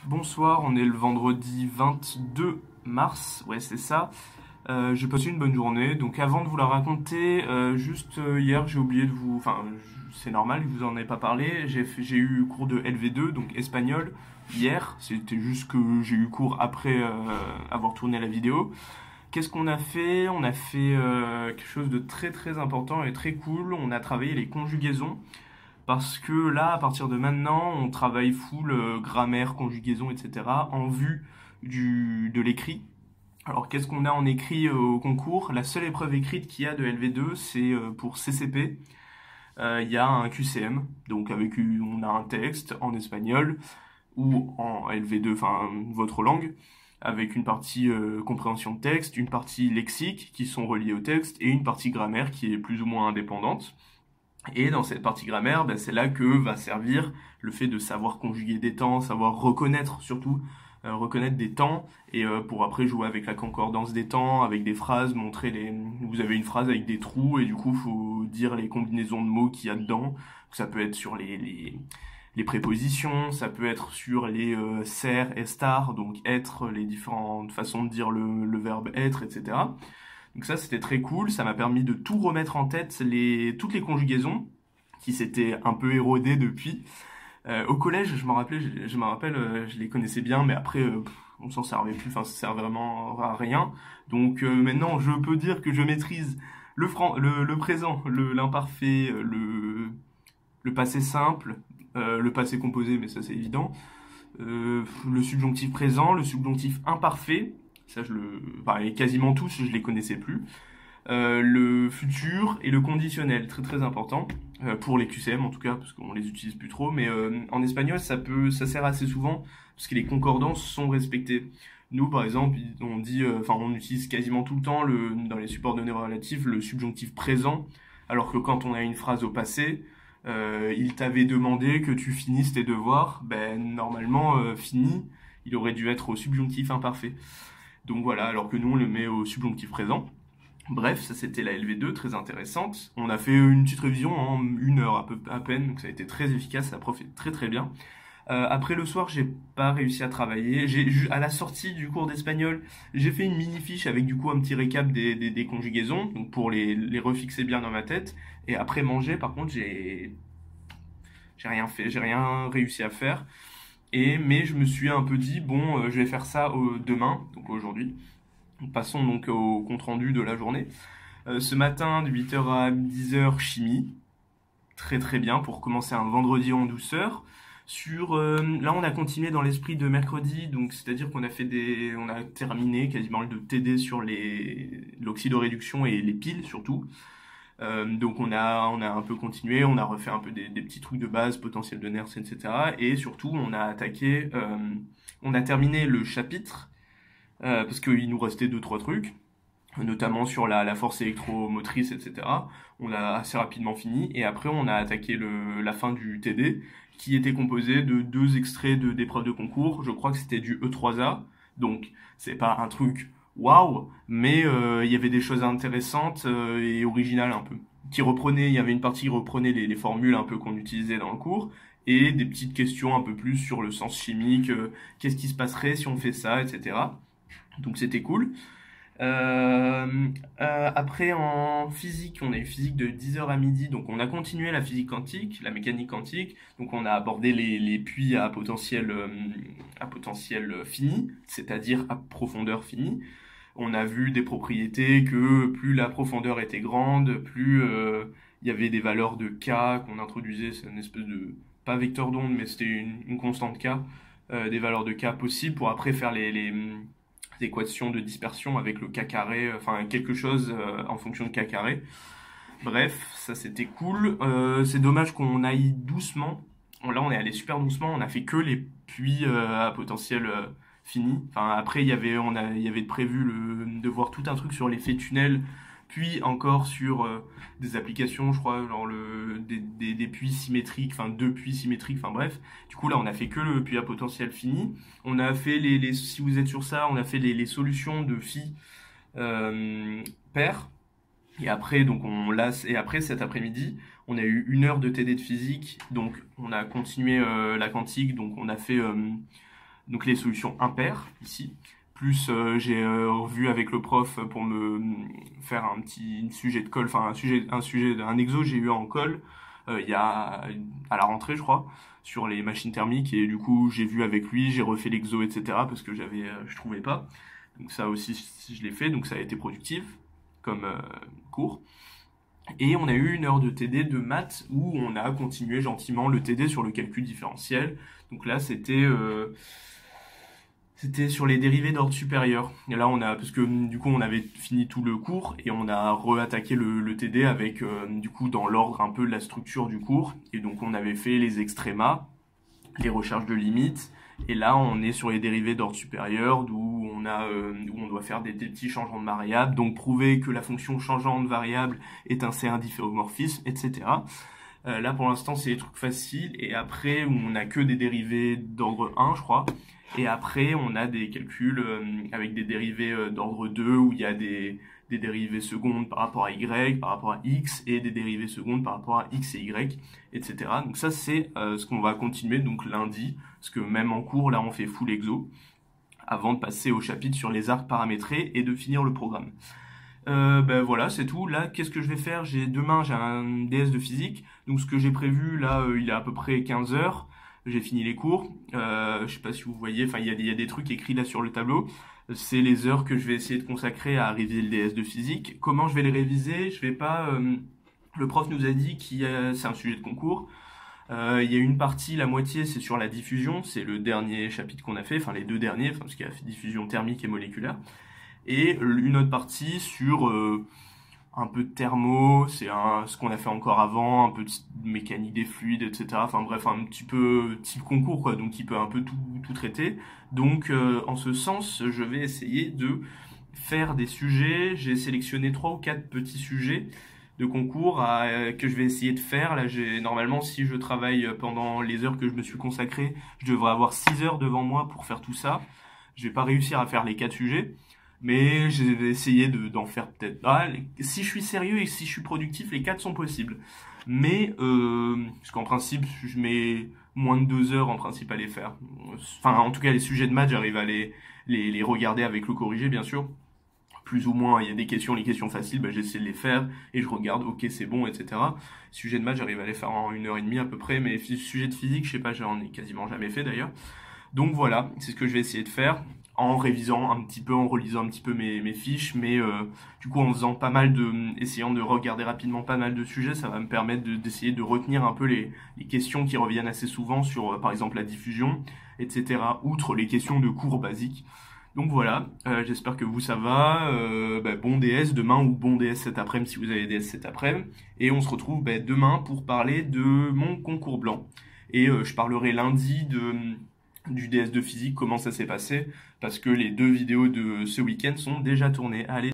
bonsoir, on est le vendredi 22 mars, ouais c'est ça. J'ai passé une bonne journée, donc avant de vous la raconter, hier j'ai oublié de vous... Enfin, c'est normal, je vous en ai pas parlé, j'ai eu cours de LV2, donc espagnol, hier, c'était juste que j'ai eu cours après avoir tourné la vidéo. Qu'est-ce qu'on a fait? On a fait quelque chose de très très important et très cool, on a travaillé les conjugaisons. Parce que là, à partir de maintenant, on travaille full grammaire, conjugaison, etc. en vue de l'écrit. Alors, qu'est-ce qu'on a en écrit au concours? La seule épreuve écrite qu'il y a de LV2, c'est pour CCP. Il y a un QCM, donc on a un texte en espagnol ou en LV2, enfin votre langue, avec une partie compréhension de texte, une partie lexique qui sont reliées au texte et une partie grammaire qui est plus ou moins indépendante. Et dans cette partie grammaire, c'est là que va servir le fait de savoir conjuguer des temps, savoir reconnaître surtout, reconnaître des temps, et pour après jouer avec la concordance des temps, avec des phrases, montrer les... Vous avez une phrase avec des trous, et du coup, faut dire les combinaisons de mots qu'il y a dedans. Ça peut être sur les prépositions, ça peut être sur les ser, estar, donc être, les différentes façons de dire le verbe être, etc. Donc ça, c'était très cool. Ça m'a permis de tout remettre en tête, toutes les conjugaisons qui s'étaient un peu érodées depuis. Au collège, je me rappelle, je les connaissais bien, mais après, on s'en servait plus. Enfin, ça sert vraiment à rien. Donc maintenant, je peux dire que je maîtrise le présent, l'imparfait, le passé simple, le passé composé, mais ça c'est évident. Le subjonctif présent, le subjonctif imparfait. Ça, quasiment tous, je les connaissais plus. Le futur et le conditionnel, très très important, pour les QCM en tout cas, parce qu'on les utilise plus trop, mais en espagnol, ça sert assez souvent, parce que les concordances sont respectées. Nous, par exemple, on utilise quasiment tout le temps, dans les supports données relatifs, le subjonctif présent, alors que quand on a une phrase au passé, il t'avait demandé que tu finisses tes devoirs, normalement, fini, il aurait dû être au subjonctif imparfait. Donc voilà, alors que nous on le met au subjonctif présent. Bref, ça c'était la LV2, très intéressante. On a fait une petite révision en 1 heure à peine, donc ça a été très efficace, la prof est très très bien. Après le soir, j'ai pas réussi à travailler. À la sortie du cours d'espagnol, j'ai fait une mini fiche avec du coup un petit récap des conjugaisons, donc pour les refixer bien dans ma tête. Et après manger, par contre, j'ai rien fait, j'ai rien réussi à faire. Mais je me suis un peu dit, bon, je vais faire ça demain, donc aujourd'hui. Passons donc au compte-rendu de la journée. Ce matin, de 8 heures à 10 heures, chimie. Très très bien pour commencer un vendredi en douceur. Là, on a continué dans l'esprit de mercredi, donc c'est-à-dire qu'on a terminé quasiment le TD sur l'oxydoréduction et les piles surtout. Donc on a un peu continué, on a refait un peu des petits trucs de base, potentiel de Nernst, etc. Et surtout on a terminé le chapitre, parce qu'il nous restait 2-3 trucs, notamment sur la force électromotrice, etc. On a assez rapidement fini, et après on a attaqué la fin du TD, qui était composé de 2 extraits d'épreuves de concours. Je crois que c'était du E3A, donc c'est pas un truc waouh, mais il y avait des choses intéressantes et originales un peu. Il y avait une partie qui reprenait les formules un peu qu'on utilisait dans le cours, et des petites questions un peu plus sur le sens chimique, qu'est-ce qui se passerait si on fait ça, etc. Donc c'était cool. Après en physique, on a eu physique de 10 heures à midi, donc on a continué la physique quantique, la mécanique quantique, donc on a abordé les puits à potentiel fini, c'est-à-dire à profondeur finie. On a vu des propriétés que plus la profondeur était grande, plus il y avait des valeurs de K qu'on introduisait, c'est une espèce de, pas vecteur d'onde, mais c'était une constante K, des valeurs de K possibles pour après faire les équations de dispersion avec le K carré, enfin quelque chose en fonction de K carré. Bref, ça c'était cool. C'est dommage qu'on aille doucement. Là on est allé super doucement, on a fait que les puits à potentiel fini. Enfin après il y avait prévu de voir tout un truc sur l'effet tunnel, puis encore sur des applications, je crois, genre des puits symétriques, enfin 2 puits symétriques, enfin bref. Du coup là on a fait que le puits à potentiel fini. On a fait si vous êtes sur ça, on a fait les solutions de phi paires. Et après, après cet après-midi, on a eu 1 heure de TD de physique, donc on a continué la quantique, donc on a fait donc les solutions impaires ici. Plus j'ai revu avec le prof pour me faire un petit sujet de colle, enfin un exo j'ai eu en colle il y a à la rentrée je crois sur les machines thermiques et du coup j'ai vu avec lui, j'ai refait l'exo etc parce que je trouvais pas. Donc ça aussi je l'ai fait, donc ça a été productif comme cours. Et on a eu une heure de TD de maths où on a continué gentiment le TD sur le calcul différentiel. Donc là c'était sur les dérivés d'ordre supérieur. Et là, parce que du coup, on avait fini tout le cours et on a re-attaqué le TD avec, du coup, dans l'ordre un peu de la structure du cours. Et donc, on avait fait les extrémas, les recherches de limites. Et là, on est sur les dérivés d'ordre supérieur, où on doit faire des petits changements de variables, donc prouver que la fonction changeant de variable est un CR difféomorphisme, etc. Là, pour l'instant, c'est des trucs faciles. Et après, on n'a que des dérivés d'ordre 1, je crois. Et après, on a des calculs avec des dérivés d'ordre 2 où il y a des dérivées secondes par rapport à y, par rapport à x, et des dérivées secondes par rapport à x et y, etc. Donc ça, c'est ce qu'on va continuer donc lundi, parce que même en cours, là, on fait full exo, avant de passer au chapitre sur les arcs paramétrés et de finir le programme. Ben voilà, c'est tout. Là, qu'est-ce que je vais faire? Demain, j'ai un DS de physique, donc ce que j'ai prévu, là, il est à peu près 15 heures. J'ai fini les cours. Je sais pas si vous voyez, enfin, il y a des trucs écrits là sur le tableau. C'est les heures que je vais essayer de consacrer à réviser le DS de physique. Comment je vais les réviser? Je vais pas. Le prof nous a dit c'est un sujet de concours. Il y a une partie, la moitié, c'est sur la diffusion. C'est le dernier chapitre qu'on a fait, enfin les deux derniers, parce qu'il y a diffusion thermique et moléculaire. Et une autre partie sur un peu de thermo, ce qu'on a fait encore avant, un peu de mécanique des fluides, etc. Enfin bref, un petit peu type concours, quoi, donc il peut un peu tout traiter. Donc en ce sens, je vais essayer de faire des sujets. J'ai sélectionné 3 ou 4 petits sujets de concours que je vais essayer de faire. Là, normalement, si je travaille pendant les heures que je me suis consacré, je devrais avoir 6 heures devant moi pour faire tout ça. Je vais pas réussir à faire les 4 sujets. Mais je vais essayer d'en faire peut-être. Si je suis sérieux et si je suis productif, les 4 sont possibles. Mais, parce qu'en principe, je mets moins de 2 heures en principe à les faire. Enfin, en tout cas, les sujets de maths, j'arrive à les regarder avec le corrigé, bien sûr. Plus ou moins, il y a des questions, les questions faciles, j'essaie de les faire et je regarde, ok, c'est bon, etc. Sujet de maths, j'arrive à les faire en 1h30 à peu près, mais sujet de physique, je sais pas, j'en ai quasiment jamais fait d'ailleurs. Donc voilà, c'est ce que je vais essayer de faire en révisant un petit peu, en relisant un petit peu mes fiches, mais du coup en faisant essayant de regarder rapidement pas mal de sujets, ça va me permettre d'essayer de retenir un peu les questions qui reviennent assez souvent sur par exemple la diffusion, etc. Outre les questions de cours basiques. Donc voilà, j'espère que vous ça va, bon DS demain ou bon DS cet après-midi si vous avez DS cet après-midi, et on se retrouve demain pour parler de mon concours blanc. Et je parlerai lundi du DS de physique, comment ça s'est passé, parce que les 2 vidéos de ce week-end sont déjà tournées. Allez.